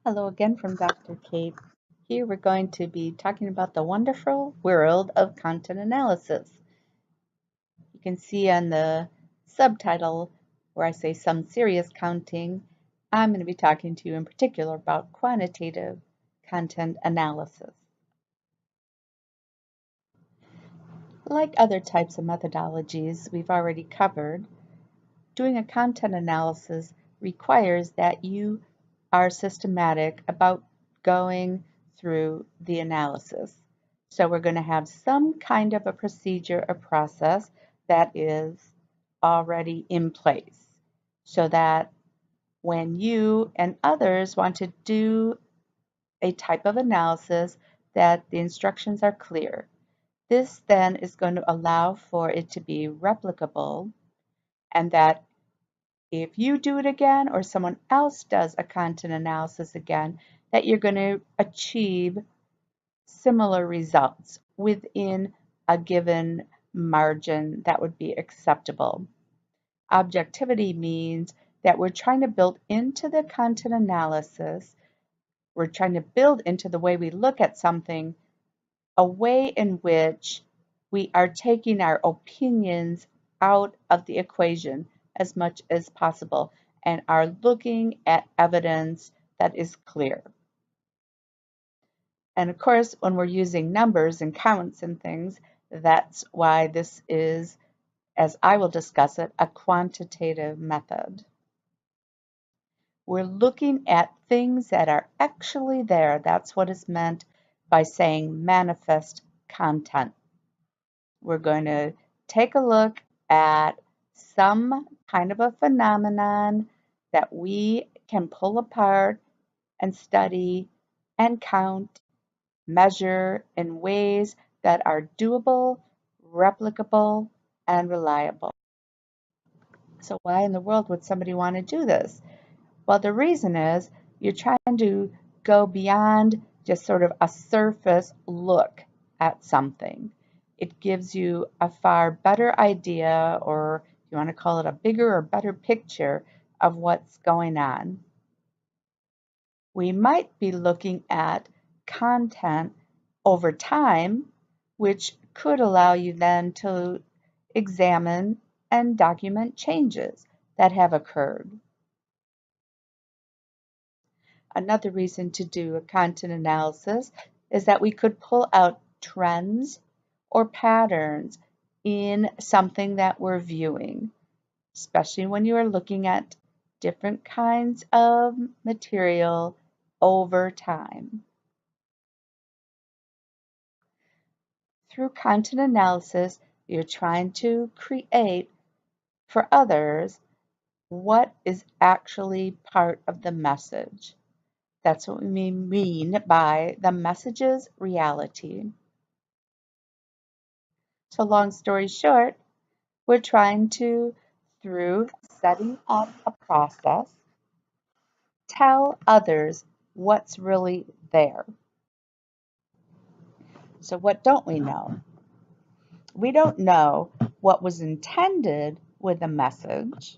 Hello again from Dr. Kate. Here we're going to be talking about the wonderful world of content analysis. You can see on the subtitle where I say some serious counting, I'm going to be talking to you in particular about quantitative content analysis. Like other types of methodologies we've already covered, doing a content analysis requires that you are systematic about going through the analysis. So we're going to have some kind of a procedure or process that is already in place so that when you and others want to do a type of analysis that the instructions are clear. This then is going to allow for it to be replicable and that if you do it again or someone else does a content analysis again, that you're going to achieve similar results within a given margin that would be acceptable. Objectivity means that we're trying to build into the content analysis, we're trying to build into the way we look at something a way in which we are taking our opinions out of the equation as much as possible and are looking at evidence that is clear. And of course, when we're using numbers and counts and things, that's why this is, as I will discuss it, a quantitative method. We're looking at things that are actually there. That's what is meant by saying manifest content. We're going to take a look at some kind of a phenomenon that we can pull apart and study and count, measure in ways that are doable, replicable, and reliable. So why in the world would somebody want to do this? Well, the reason is you're trying to go beyond just sort of a surface look at something. It gives you a far better idea, or you want to call it a bigger or better picture of what's going on. We might be looking at content over time, which could allow you then to examine and document changes that have occurred. Another reason to do a content analysis is that we could pull out trends or patterns in something that we're viewing, especially when you are looking at different kinds of material over time. Through content analysis, you're trying to create for others what is actually part of the message. That's what we mean by the message's reality. So long story short, we're trying to, through setting up a process, tell others what's really there. So what don't we know? We don't know what was intended with a message.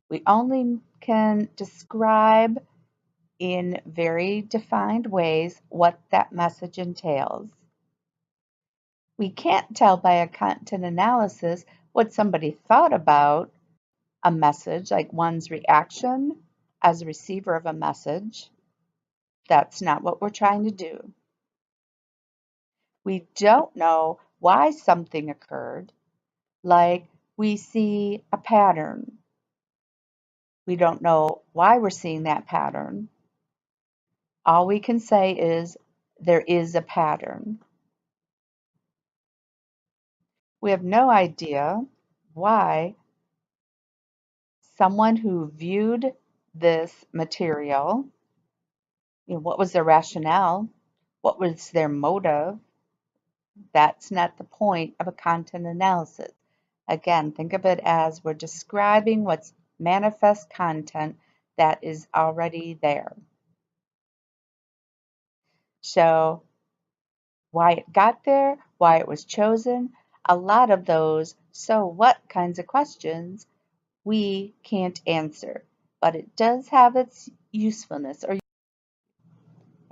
We only can describe in very defined ways what that message entails. We can't tell by a content analysis what somebody thought about a message, like one's reaction as a receiver of a message. That's not what we're trying to do. We don't know why something occurred, like we see a pattern. We don't know why we're seeing that pattern. All we can say is there is a pattern. We have no idea why someone who viewed this material, what was their rationale? What was their motive? That's not the point of a content analysis. Again, think of it as we're describing what's manifest content that is already there. So why it got there, why it was chosen, a lot of those so what kinds of questions we can't answer, but it does have its usefulness. Or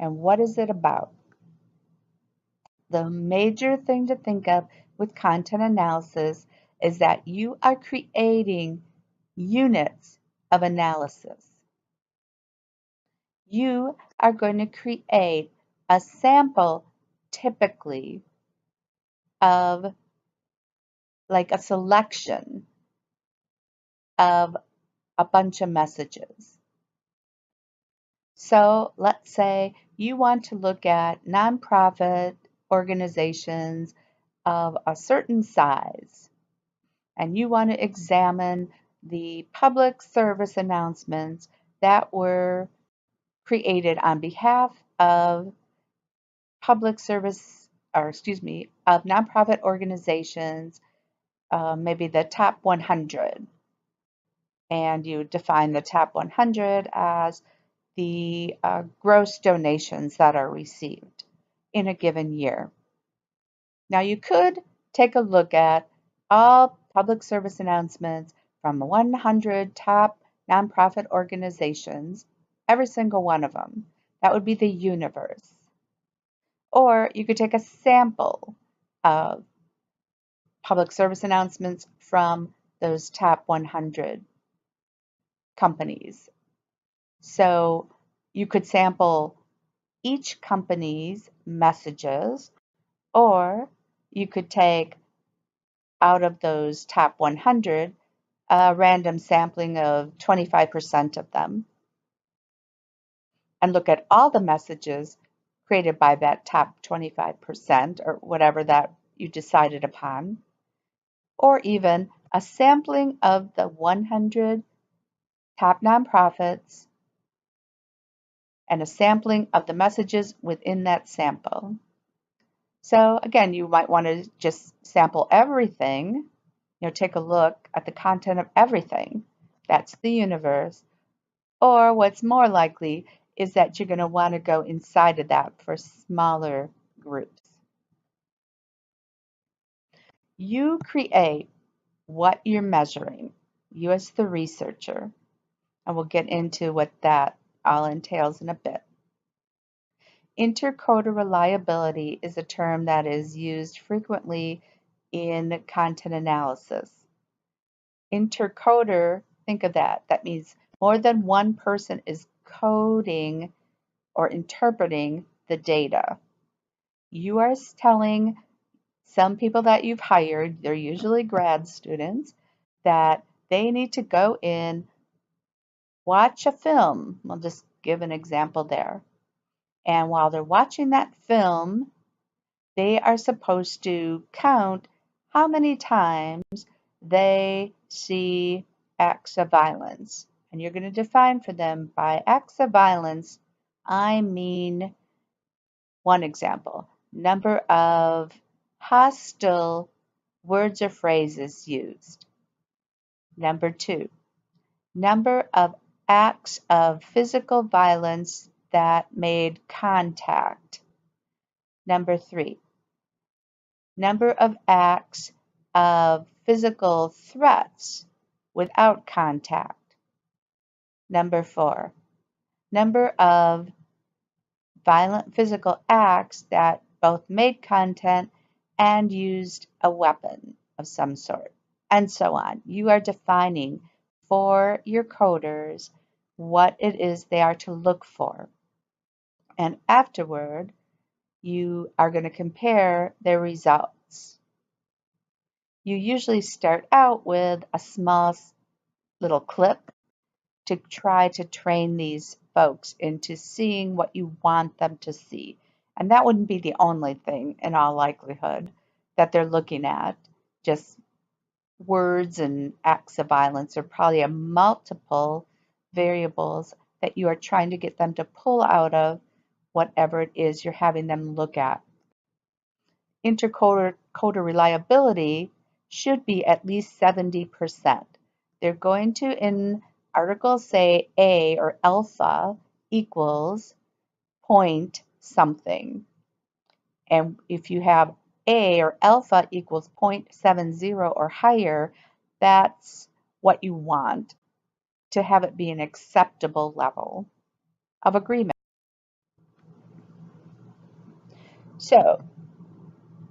And what is it about? The major thing to think of with content analysis is that you are creating units of analysis. You are going to create a sample, typically, of like a selection of a bunch of messages. So let's say you want to look at nonprofit organizations of a certain size, and you want to examine the public service announcements that were created on behalf of public service, or excuse me, of nonprofit organizations, maybe the top 100. And you define the top 100 as the gross donations that are received in a given year. Now you could take a look at all public service announcements from 100 top nonprofit organizations, every single one of them. That would be the universe. Or you could take a sample of public service announcements from those top 100 companies. So you could sample each company's messages, or you could take out of those top 100 a random sampling of 25% of them and look at all the messages created by that top 25% or whatever that you decided upon, or even a sampling of the 100 top nonprofits and a sampling of the messages within that sample. So again, you might want to just sample everything, take a look at the content of everything. That's the universe. Or what's more likely is that you're going to want to go inside of that for smaller groups. You create what you're measuring, you as the researcher, and we'll get into what that all entails in a bit. Intercoder reliability is a term that is used frequently in content analysis. Intercoder, think of that. That means more than one person is coding or interpreting the data. You are telling some people that you've hired, they're usually grad students, that they need to go in, watch a film. We'll just give an example there. And while they're watching that film, they are supposed to count how many times they see acts of violence. And you're going to define for them by acts of violence, I mean, one example, number of hostile words or phrases used. Number two, number of acts of physical violence that made contact. Number three, number of acts of physical threats without contact. Number four, number of violent physical acts that both made contact and used a weapon of some sort, and so on. You are defining for your coders what it is they are to look for. And afterward, you are going to compare their results. You usually start out with a small little clip to try to train these folks into seeing what you want them to see. And that wouldn't be the only thing, in all likelihood, that they're looking at. Just words and acts of violence are probably a multiple variables that you are trying to get them to pull out of whatever it is you're having them look at. Intercoder reliability should be at least 70%. They're going to, in articles, say A or alpha equals point something. And if you have A or alpha equals 0.70 or higher, that's what you want to have it be an acceptable level of agreement. So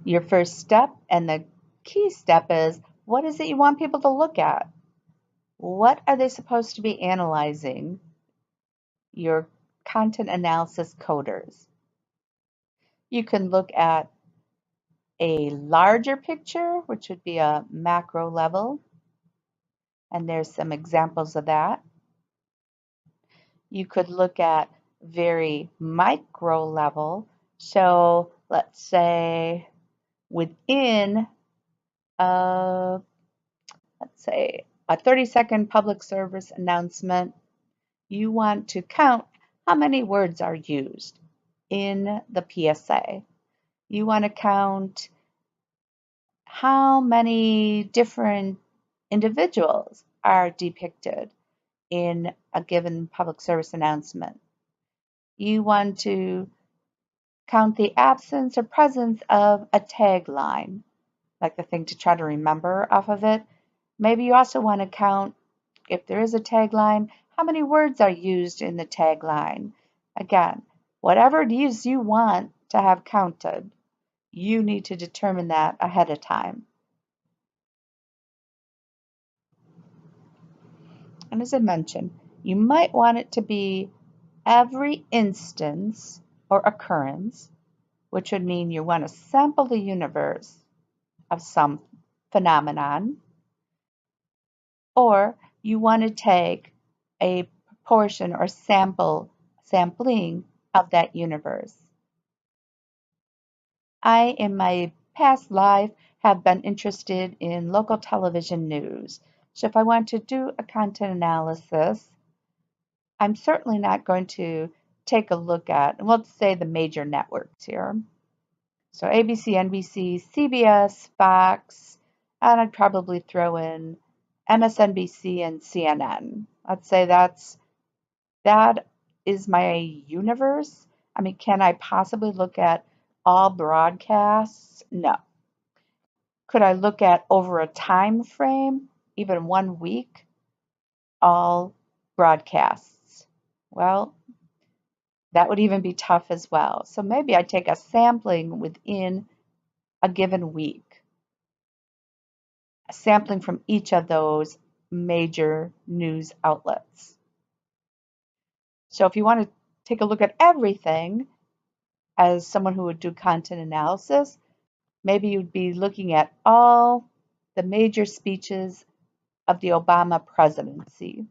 your first step and the key step is, what is it you want people to look at? What are they supposed to be analyzing? Your content analysis coders. You can look at a larger picture, which would be a macro level, and there's some examples of that. You could look at very micro level. So let's say within let's say a 30-second public service announcement, you want to count how many words are used in the PSA. You want to count how many different individuals are depicted in a given public service announcement. You want to count the absence or presence of a tagline, like the thing to try to remember off of it. Maybe you also want to count, if there is a tagline, how many words are used in the tagline. Again, whatever it is you want to have counted, you need to determine that ahead of time. And as I mentioned, you might want it to be every instance or occurrence, which would mean you want to sample the universe of some phenomenon, or you want to take a proportion or sampling of that universe. I, in my past life, have been interested in local television news. So if I want to do a content analysis, I'm certainly not going to take a look at, and let's say the major networks here. So ABC, NBC, CBS, Fox, and I'd probably throw in MSNBC and CNN. Let's say that is my universe. I mean, can I possibly look at all broadcasts? No. Could I look at over a time frame, even 1 week, all broadcasts? Well, that would even be tough as well. So maybe I take a sampling within a given week, a sampling from each of those major news outlets. So if you want to take a look at everything as someone who would do content analysis, maybe you'd be looking at all the major speeches of the Obama presidency.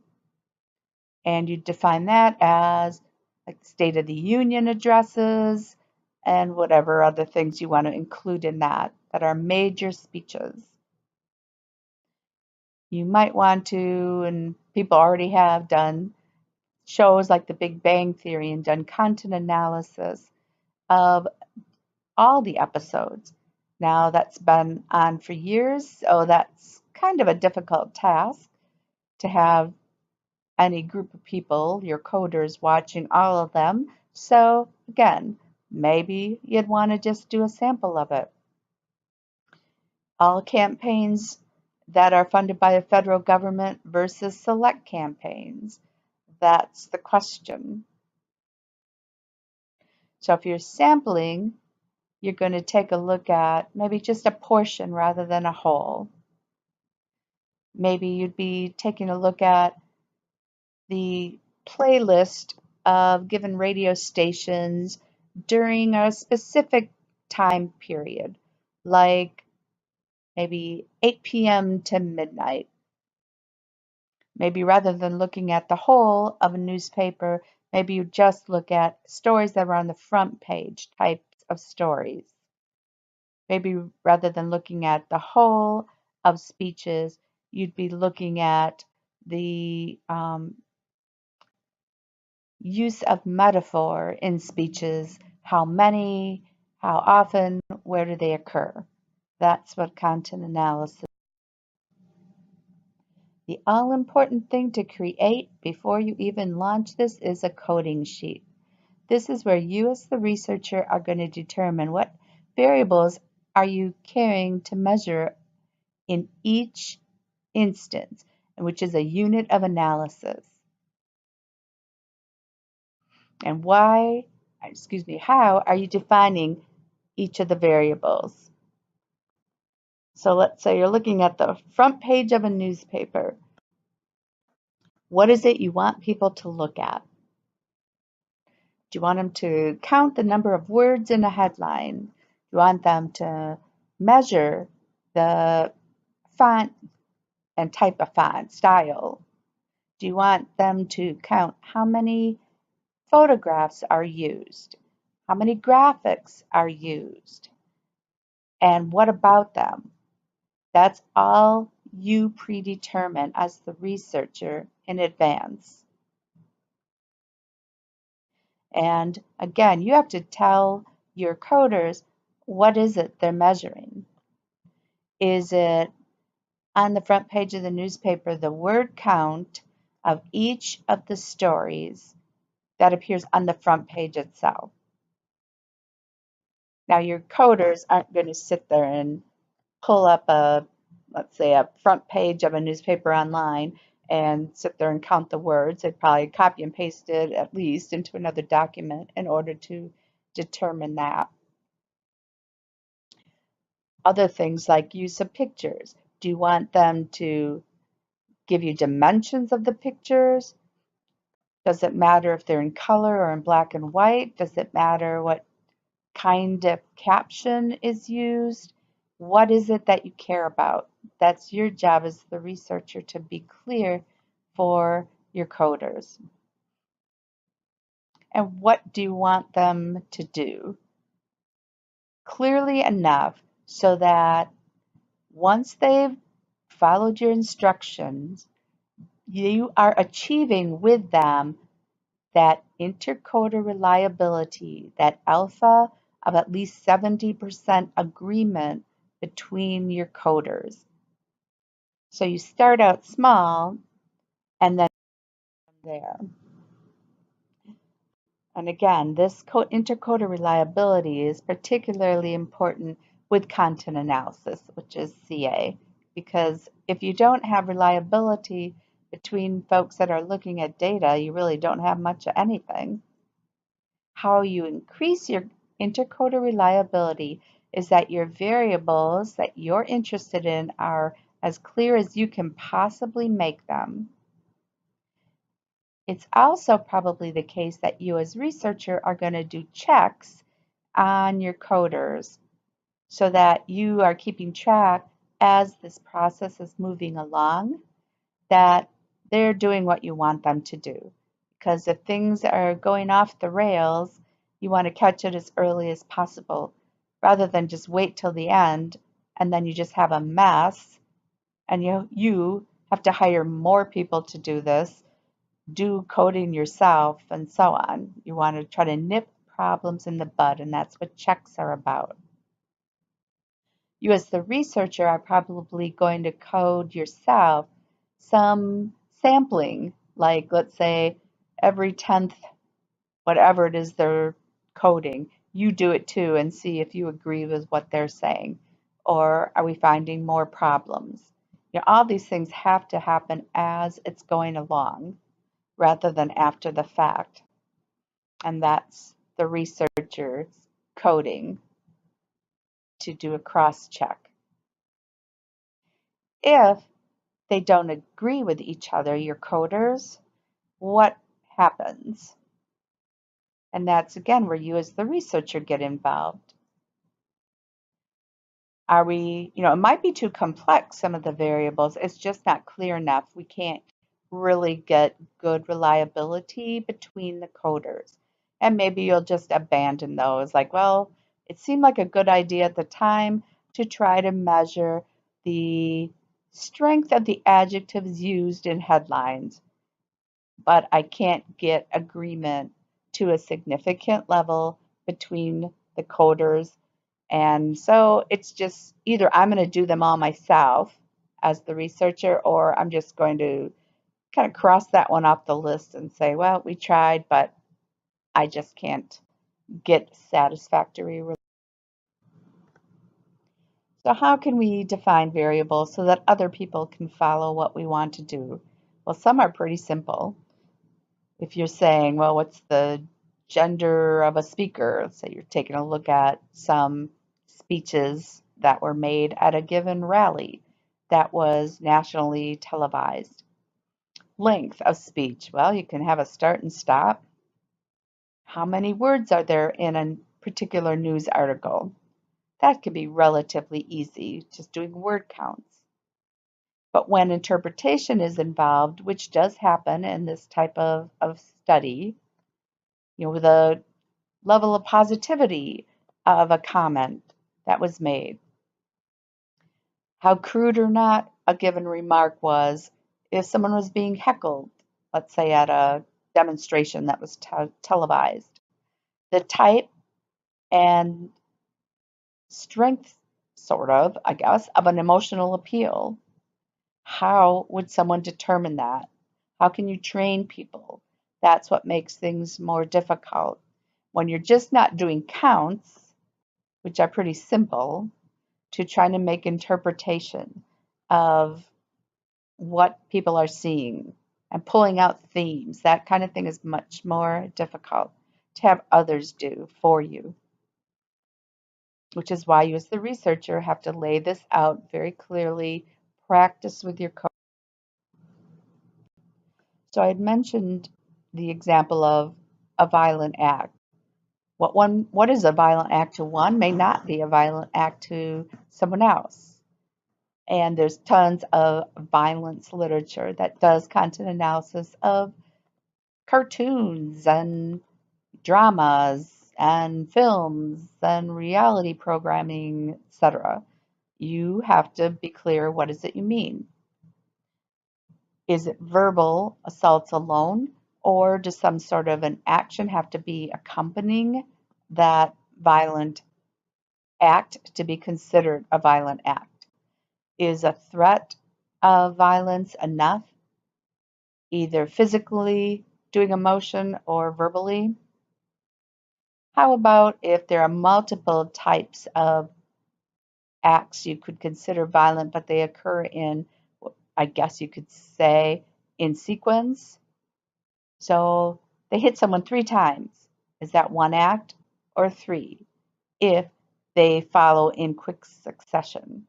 And you define that as like State of the Union addresses and whatever other things you want to include in that are major speeches. You might want to, and people already have done shows like The Big Bang Theory and done content analysis of all the episodes. Now that's been on for years, so that's kind of a difficult task to have any group of people, your coders, watching all of them. So again, maybe you'd want to just do a sample of it. All campaigns that are funded by the federal government versus select campaigns. That's the question. So if you're sampling, you're going to take a look at maybe just a portion rather than a whole. Maybe you'd be taking a look at the playlist of given radio stations during a specific time period, like maybe 8 p.m. to midnight. Maybe rather than looking at the whole of a newspaper, maybe you just look at stories that are on the front page, types of stories. Maybe rather than looking at the whole of speeches, you'd be looking at the use of metaphor in speeches, how many, how often, where do they occur? That's what content analysis. The all-important thing to create before you even launch this is a coding sheet. This is where you as the researcher are going to determine what variables are you caring to measure in each instance, which is a unit of analysis. And how are you defining each of the variables. So let's say you're looking at the front page of a newspaper. What is it you want people to look at? Do you want them to count the number of words in a headline? Do you want them to measure the font and type of font style? Do you want them to count how many photographs are used? How many graphics are used? And what about them? That's all you predetermine as the researcher in advance. And again, you have to tell your coders what is it they're measuring. Is it on the front page of the newspaper the word count of each of the stories that appears on the front page itself? Now your coders aren't going to sit there and pull up let's say a front page of a newspaper online and sit there and count the words. They'd probably copy and paste it at least into another document in order to determine that. Other things like use of pictures. Do you want them to give you dimensions of the pictures? Does it matter if they're in color or in black and white? Does it matter what kind of caption is used? What is it that you care about? That's your job as the researcher to be clear for your coders. And what do you want them to do? Clearly enough so that once they've followed your instructions, you are achieving with them that intercoder reliability, that alpha of at least 70% agreement between your coders. So you start out small and then from there. And again, this intercoder reliability is particularly important with content analysis, which is CA, because if you don't have reliability between folks that are looking at data, you really don't have much of anything. How you increase your intercoder reliability is that your variables that you're interested in are as clear as you can possibly make them. It's also probably the case that you as researcher are going to do checks on your coders so that you are keeping track as this process is moving along, that they're doing what you want them to do. Because if things are going off the rails, you want to catch it as early as possible rather than just wait till the end and then you just have a mess and you have to hire more people to do this, do coding yourself, and so on. You want to try to nip problems in the bud, and that's what checks are about. You as the researcher are probably going to code yourself some sampling, like let's say every 10th, whatever it is they're coding, you do it too and see if you agree with what they're saying. Or are we finding more problems? All these things have to happen as it's going along rather than after the fact. And that's the researcher's coding to do a cross check. If they don't agree with each other, your coders, what happens? And that's again where you as the researcher get involved. Are we, it might be too complex, some of the variables. It's just not clear enough. We can't really get good reliability between the coders. And maybe you'll just abandon those. Like, well, it seemed like a good idea at the time to try to measure the strength of the adjectives used in headlines, but I can't get agreement to a significant level between the coders. And so it's just either I'm going to do them all myself as the researcher, or I'm just going to kind of cross that one off the list and say, well, we tried, but I just can't get satisfactory. So how can we define variables so that other people can follow what we want to do? Well, some are pretty simple. If you're saying, well, what's the gender of a speaker. Let's say you're taking a look at some speeches that were made at a given rally that was nationally televised. Length of speech. Well, you can have a start and stop. How many words are there in a particular news article? That can be relatively easy, just doing word counts. But when interpretation is involved, which does happen in this type of study, the level of positivity of a comment that was made, how crude or not a given remark was, if someone was being heckled, let's say at a demonstration that was televised, the type and strength, sort of, I guess, of an emotional appeal. How would someone determine that? How can you train people? That's what makes things more difficult. When you're just not doing counts, which are pretty simple, to trying to make interpretation of what people are seeing and pulling out themes, that kind of thing is much more difficult to have others do for you, which is why you as the researcher have to lay this out very clearly, practice with your co. So I had mentioned the example of a violent act. What is a violent act to one may not be a violent act to someone else. And there's tons of violence literature that does content analysis of cartoons and dramas and films and reality programming, etc. You have to be clear, what is it you mean? Is it verbal assaults alone, or does some sort of an action have to be accompanying that violent act to be considered a violent act? Is a threat of violence enough, either physically doing a motion or verbally? How about if there are multiple types of acts you could consider violent, but they occur in, I guess you could say, in sequence? So they hit someone 3 times. Is that one act or 3? If they follow in quick succession.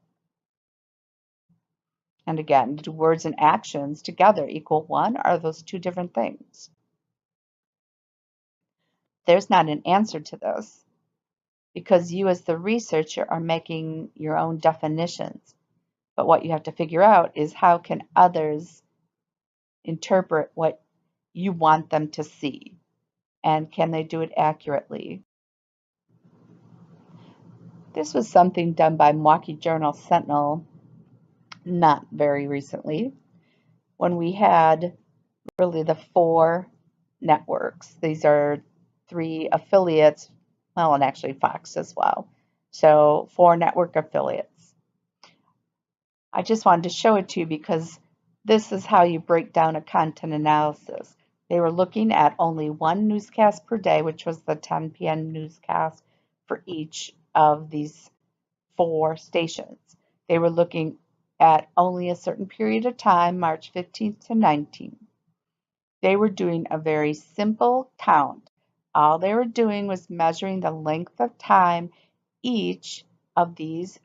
And again, do words and actions together equal 1? Or are those 2 different things? There's not an answer to this because you as the researcher are making your own definitions. But what you have to figure out is how can others interpret what you want them to see, and can they do it accurately? This was something done by Milwaukee Journal Sentinel not very recently, when we had really the 4 networks. These are 3 affiliates, well, and actually Fox as well. So 4 network affiliates. I just wanted to show it to you because this is how you break down a content analysis. They were looking at only 1 newscast per day, which was the 10 p.m. newscast for each of these 4 stations. They were looking at only a certain period of time, March 15th to 19th. They were doing a very simple count. All they were doing was measuring the length of time each of these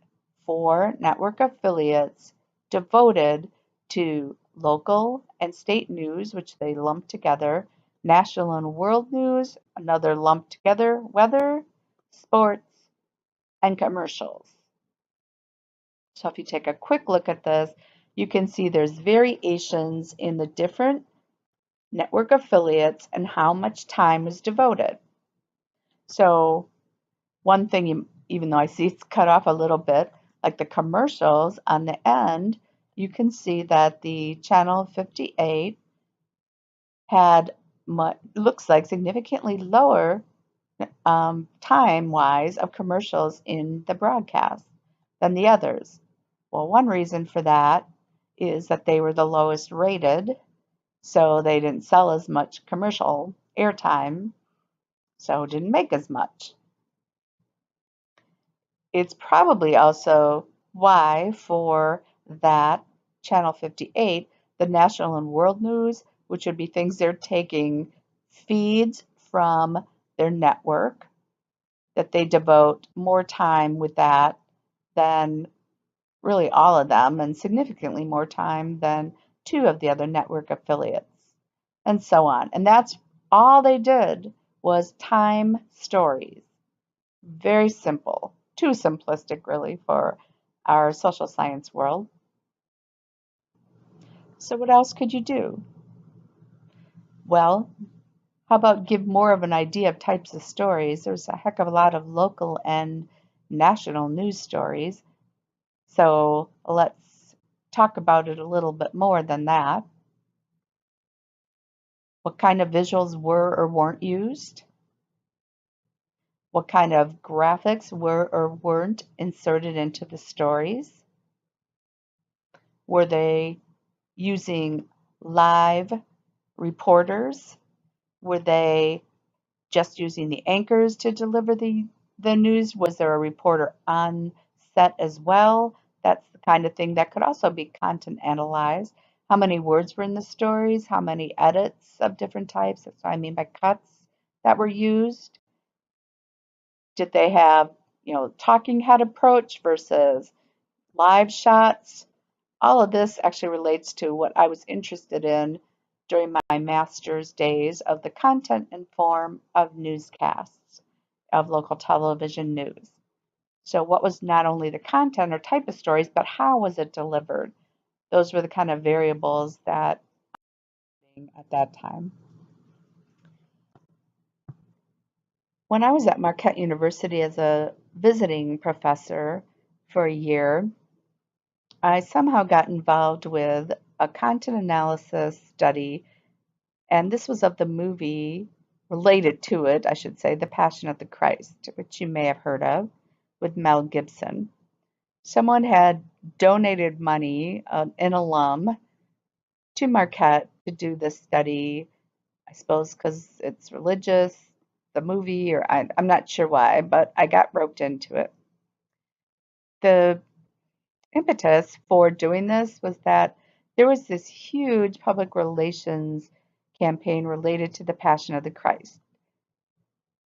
4 network affiliates devoted to local and state news, which they lumped together, national and world news, another lumped together, weather, sports, and commercials. So if you take a quick look at this, you can see there's variations in the different network affiliates and how much time is devoted. So one thing, even though I see it's cut off a little bit, like the commercials on the end, you can see that the channel 58 had looks like significantly lower time-wise of commercials in the broadcast than the others. Well, one reason for that is that they were the lowest rated, so they didn't sell as much commercial airtime, so didn't make as much. It's probably also why for that channel 58, the national and world news, which would be things they're taking feeds from their network, that they devote more time with that than really all of them, and significantly more time than two of the other network affiliates, and so on. And that's all they did was time stories. Very simple, too simplistic really for our social science world. So what else could you do? Well, how about give more of an idea of types of stories? There's a heck of a lot of local and national news stories. So let's talk about it a little bit more than that. What kind of visuals were or weren't used? What kind of graphics were or weren't inserted into the stories? Were they using live reporters? Were they just using the anchors to deliver the news? Was there a reporter on set as well? That's the kind of thing that could also be content analyzed. How many words were in the stories? How many edits of different types? That's what I mean by cuts that were used. Did they have, talking head approach versus live shots? All of this actually relates to what I was interested in during my master's days of the content and form of newscasts, of local television news. So what was not only the content or type of stories, but how was it delivered? Those were the kind of variables that at that time. When I was at Marquette University as a visiting professor for a year, I somehow got involved with a content analysis study, and this was of the movie related to it, I should say, The Passion of the Christ, which you may have heard of, with Mel Gibson. Someone had donated money, an alum, to Marquette to do this study, I suppose because it's religious, the movie, or I'm not sure why, but I got roped into it. The impetus for doing this was that there was this huge public relations campaign related to the Passion of the Christ,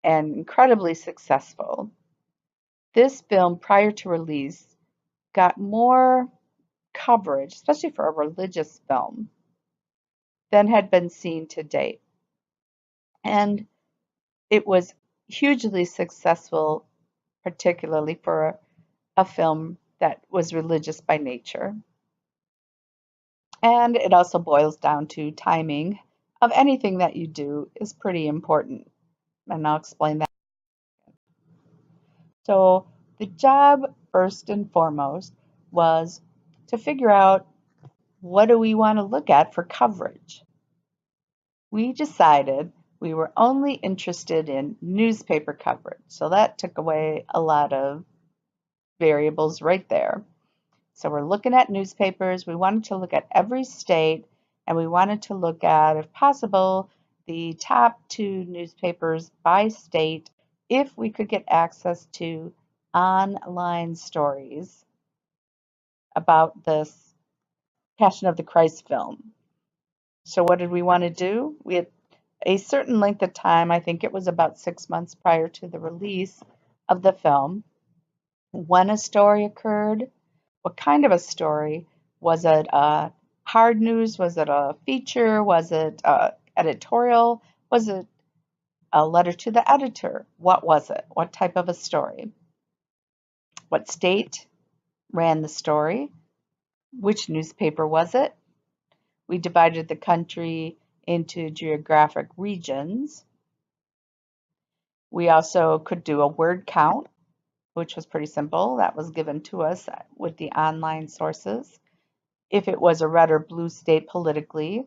and incredibly successful. This film, prior to release, got more coverage, especially for a religious film, than had been seen to date. And it was hugely successful, particularly for a film that was religious by nature. And it also boils down to timing of anything that you do is pretty important. And I'll explain that. So the job, first and foremost, was to figure out what do we want to look at for coverage. We decided we were only interested in newspaper coverage. So that took away a lot of variables right there. So we're looking at newspapers. We wanted to look at every state, and we wanted to look at, if possible, the top 2 newspapers by state if we could get access to online stories about this Passion of the Christ film. So what did we want to do? We had a certain length of time, I think it was about 6 months prior to the release of the film, when a story occurred. What kind of a story? Was it hard news? Was it a feature? Was it editorial? Was it a letter to the editor? What was it? What type of a story? What state ran the story? Which newspaper was it? We divided the country into geographic regions. We also could do a word count, which was pretty simple. That was given to us with the online sources. If it was a red or blue state politically,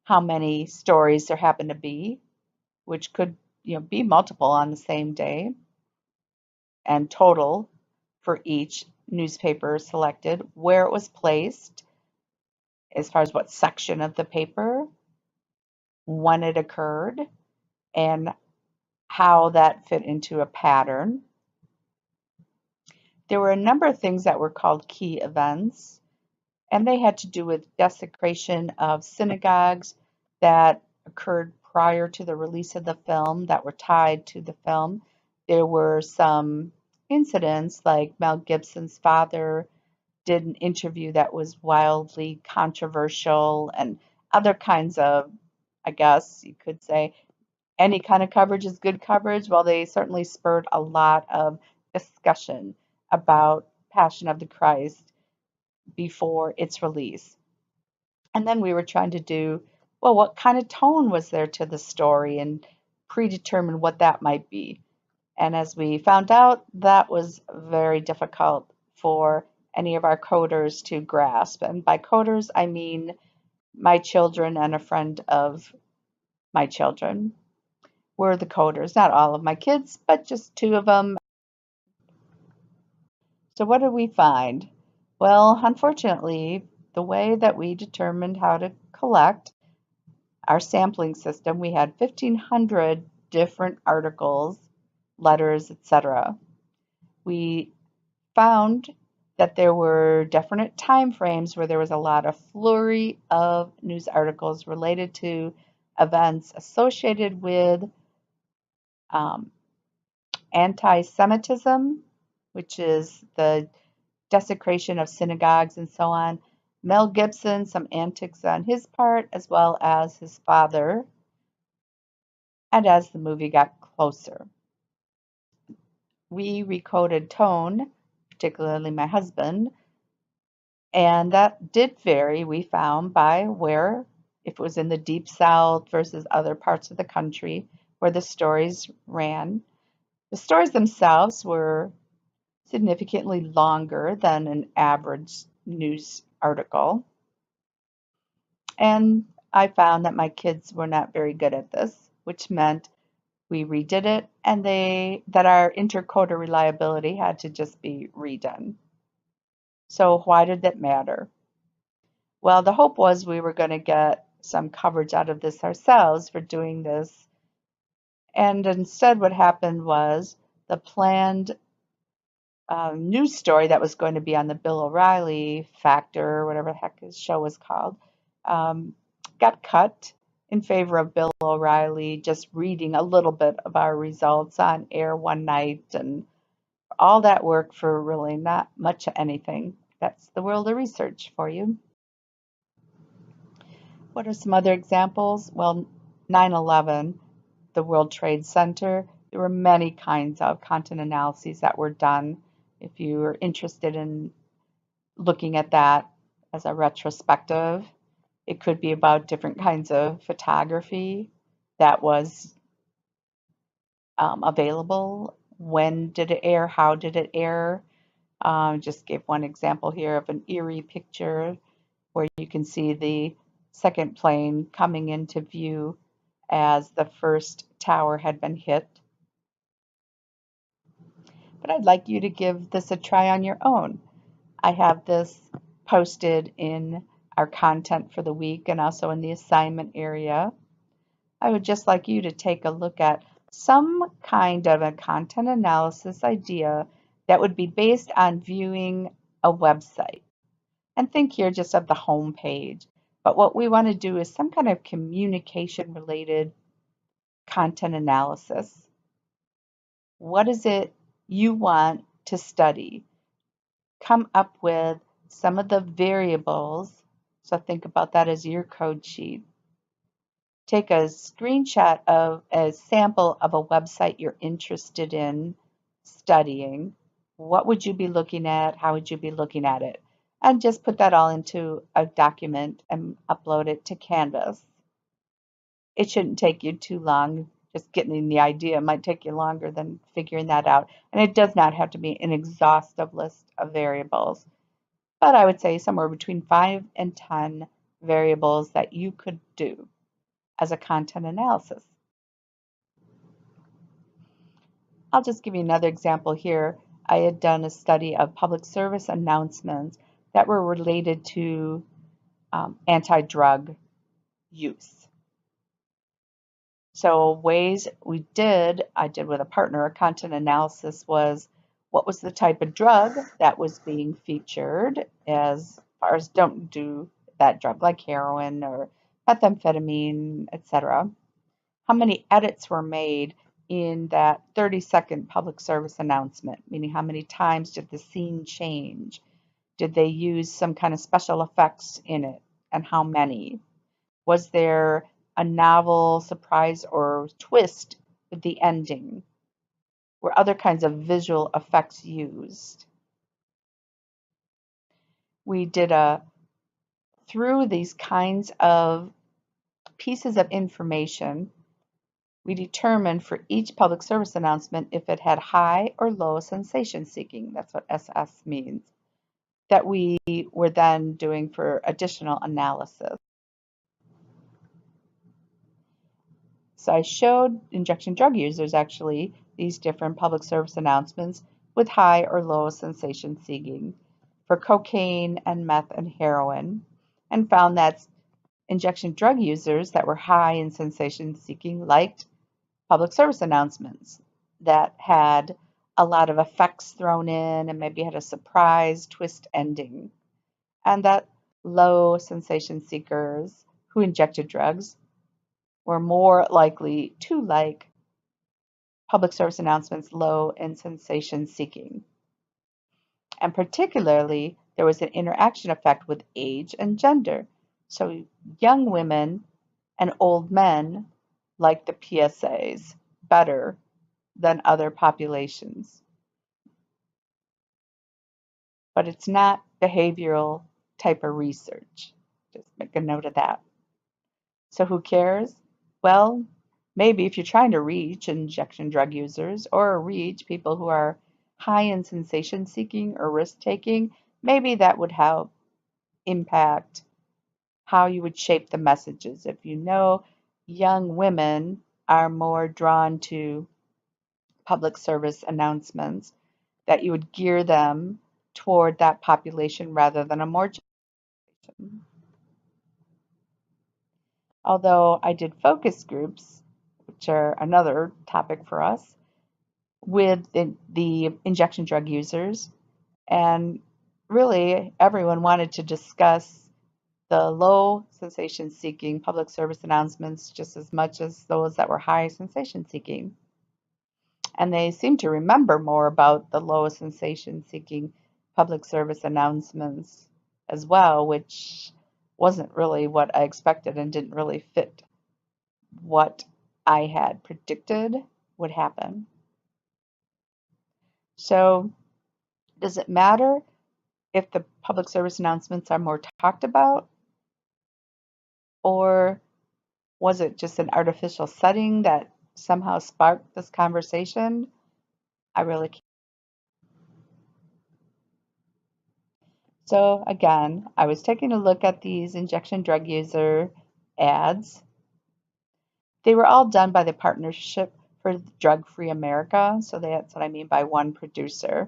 how many stories there happened to be, which could be multiple on the same day, and total for each newspaper selected, where it was placed, as far as what section of the paper, when it occurred, and how that fit into a pattern. There were a number of things that were called key events, and they had to do with desecration of synagogues that occurred prior to the release of the film that were tied to the film. There were some incidents, like Mel Gibson's father did an interview that was wildly controversial, and other kinds of, I guess you could say, any kind of coverage is good coverage. Well, they certainly spurred a lot of discussion about Passion of the Christ before its release. And then we were trying to do, well, what kind of tone was there to the story and predetermine what that might be. And as we found out, that was very difficult for any of our coders to grasp. And by coders, I mean my children and a friend of my children were the coders. Not all of my kids, but just two of them. So what did we find? Well, unfortunately, the way that we determined how to collect our sampling system, we had 1,500 different articles, letters, etc. We found that there were definite time frames where there was a lot of flurry of news articles related to events associated with um, anti-Semitism, which is the desecration of synagogues and so on. Mel Gibson, some antics on his part, as well as his father, and as the movie got closer. We recoded tone, particularly my husband, and that did vary, we found, by where, if it was in the Deep South versus other parts of the country where the stories ran. The stories themselves were significantly longer than an average news article. And I found that my kids were not very good at this, which meant we redid it and that our intercoder reliability had to just be redone. So why did that matter? Well, the hope was we were going to get some coverage out of this ourselves for doing this. And instead what happened was the planned news story that was going to be on the Bill O'Reilly Factor, or whatever the heck his show was called, got cut in favor of Bill O'Reilly just reading a little bit of our results on air one night, and all that work for really not much of anything. That's the world of research for you. What are some other examples? Well, 9/11, the World Trade Center, there were many kinds of content analyses that were done. If you are interested in looking at that as a retrospective, it could be about different kinds of photography that was available. When did it air? How did it air? Just gave one example here of an eerie picture where you can see the second plane coming into view as the first tower had been hit. But I'd like you to give this a try on your own. I have this posted in our content for the week and also in the assignment area. I would just like you to take a look at some kind of a content analysis idea that would be based on viewing a website. And think here just of the home page. But what we want to do is some kind of communication related content analysis. What is it you want to study? Come up with some of the variables. So think about that as your code sheet. Take a screenshot of a sample of a website you're interested in studying. What would you be looking at? How would you be looking at it? And just put that all into a document and upload it to Canvas. It shouldn't take you too long. Just getting the idea might take you longer than figuring that out. And it does not have to be an exhaustive list of variables. But I would say somewhere between 5 and 10 variables that you could do as a content analysis. I'll just give you another example here. I had done a study of public service announcements that were related to anti-drug use. So ways I did with a partner, a content analysis was what was the type of drug that was being featured, as far as don't do that drug, like heroin or methamphetamine, etc. how many edits were made in that 30-second public service announcement, meaning how many times did the scene change? Did they use some kind of special effects in it, and how many? Was there a novel surprise or twist with the ending? Were other kinds of visual effects used? We did through these kinds of pieces of information, we determined for each public service announcement if it had high or low sensation seeking. That's what SS means. That we were then doing for additional analysis. So I showed injection drug users actually these different public service announcements with high or low sensation seeking for cocaine and meth and heroin, and found that injection drug users that were high in sensation seeking liked public service announcements that had a lot of effects thrown in and maybe had a surprise twist ending, and that low sensation seekers who injected drugs were more likely to like public service announcements low in sensation seeking. And particularly, there was an interaction effect with age and gender. So young women and old men liked the PSAs better than other populations. But it's not behavioral type of research. Just make a note of that. So who cares? Well, maybe if you're trying to reach injection drug users or reach people who are high in sensation seeking or risk taking, maybe that would help impact how you would shape the messages. If you know young women are more drawn to public service announcements, that you would gear them toward that population rather than a more general. Although I did focus groups, which are another topic for us, with the injection drug users, and really everyone wanted to discuss the low sensation seeking public service announcements just as much as those that were high sensation seeking. And they seemed to remember more about the low sensation seeking public service announcements as well, which wasn't really what I expected and didn't really fit what I had predicted would happen. So, does it matter if the public service announcements are more talked about, or was it just an artificial setting that somehow sparked this conversation? I really can't. So again, I was taking a look at these injection drug user ads. They were all done by the Partnership for Drug Free America, so that's what I mean by one producer.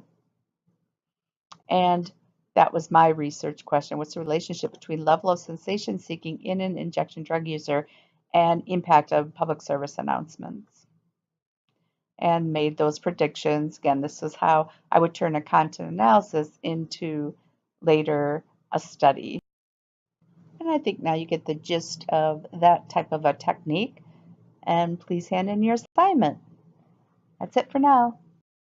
And that was my research question. What's the relationship between level of sensation seeking in an injection drug user and impact of public service announcements? And made those predictions. Again, this is how I would turn a content analysis into later a study. And I think now you get the gist of that type of a technique. And please hand in your assignment. That's it for now.